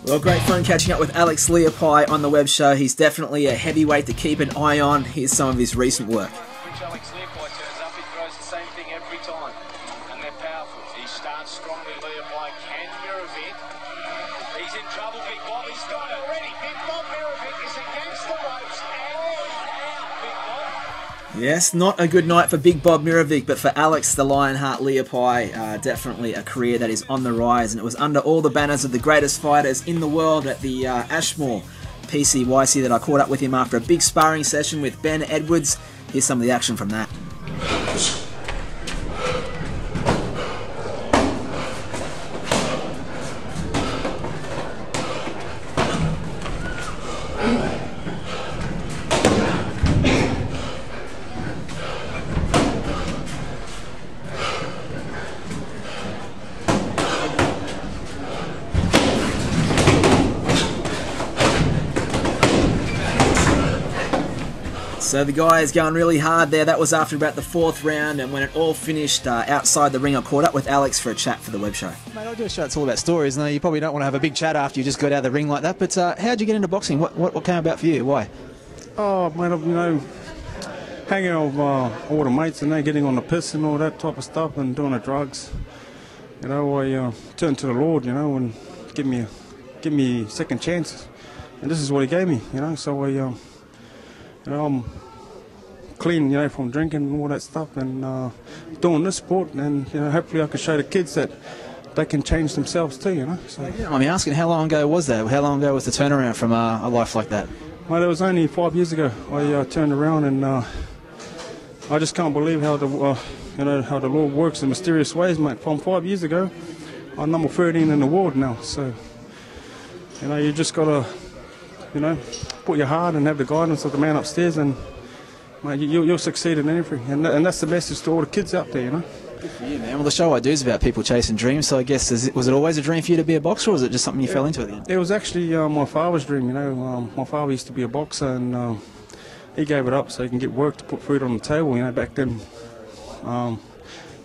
Well, great fun catching up with Alex Leapai on the web show. He's definitely a heavyweight to keep an eye on. Here's some of his recent work. Which Alex Leapai turns up, he throws the same thing every time. And they're powerful. He starts strongly, Leapai can Mirovic. He's in trouble, Big Bob. He's got it already. Big Bob Mirovic is against the ropes and out, Big Bob. Yes, not a good night for Big Bob Mirovic, but for Alex the Lionheart Leapai, definitely a career that is on the rise. And it was under all the banners of the greatest fighters in the world at the Ashmore PCYC that I caught up with him after a big sparring session with Ben Edwards. Here's some of the action from that. So the guy is going really hard there. That was after about the fourth round, and when it all finished outside the ring, I caught up with Alex for a chat for the web show. Mate, I do a show. It's all about stories. Now, you probably don't want to have a big chat after you just got out of the ring like that. But how'd you get into boxing? What came about for you? Why? Oh, mate, you know, hanging out with all the mates and getting on the piss and all that type of stuff and doing the drugs. You know, I turned to the Lord, you know, and give me second chances. And this is what He gave me, you know. So I, you know, I'm clean, you know, from drinking and all that stuff, and doing this sport, and you know, hopefully I can show the kids that they can change themselves too, you know. So, I'm asking, how long ago was that? How long ago was the turnaround from a life like that? Well, it was only 5 years ago. I turned around, and I just can't believe how the you know, how the Lord works in mysterious ways, mate. From 5 years ago, I'm number 13 in the world now. So, you know, you just gotta, you know, put your heart and have the guidance of the man upstairs, and mate, you'll succeed in anything. And that's the message to all the kids out there, you know. Good for you, man. Well, the show I do is about people chasing dreams, so I guess, was it always a dream for you to be a boxer, or was it just something you fell into at the end? It was actually my father's dream, you know. My father used to be a boxer, and he gave it up so he can get work to put food on the table, you know. Back then,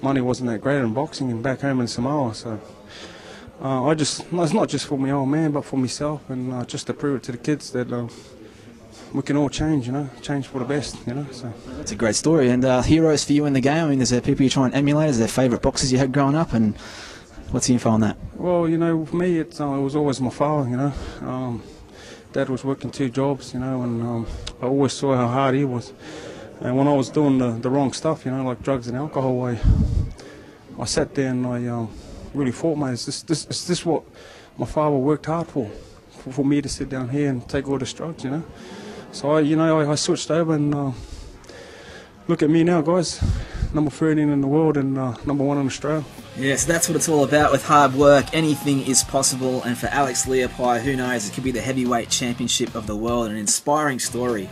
money wasn't that great in boxing and back home in Samoa, so it's not just for my old man, but for myself, and just to prove it to the kids that we can all change, you know, change for the best, you know. So that's a great story. And heroes for you in the game, I mean, is there people you try and emulate? Is there favourite boxers you had growing up, and what's the info on that? Well, you know, for me, it was always my father, you know. Dad was working 2 jobs, you know, and I always saw how hard he was. And when I was doing the wrong stuff, you know, like drugs and alcohol, I sat there and I really thought, mate, is this what my father worked hard for me to sit down here and take all this drugs, you know? So I switched over, and look at me now, guys. Number 13 in the world, and number 1 in Australia. Yes, that's what it's all about. With hard work, anything is possible. And for Alex Leapai, who knows, it could be the heavyweight championship of the world. An inspiring story.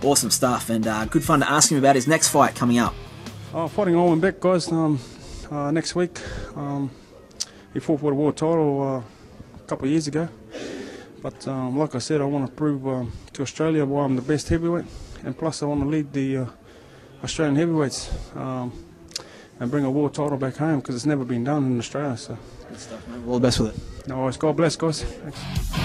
Awesome stuff, and good fun to ask him about his next fight coming up. Fighting Owen Beck, guys, next week. He fought for the world title a couple of years ago. But like I said, I want to prove to Australia why I'm the best heavyweight, and plus I want to lead the Australian heavyweights and bring a world title back home, because it's never been done in Australia. So Good stuff, mate. All the best with it. No worries. God bless, guys. Thanks.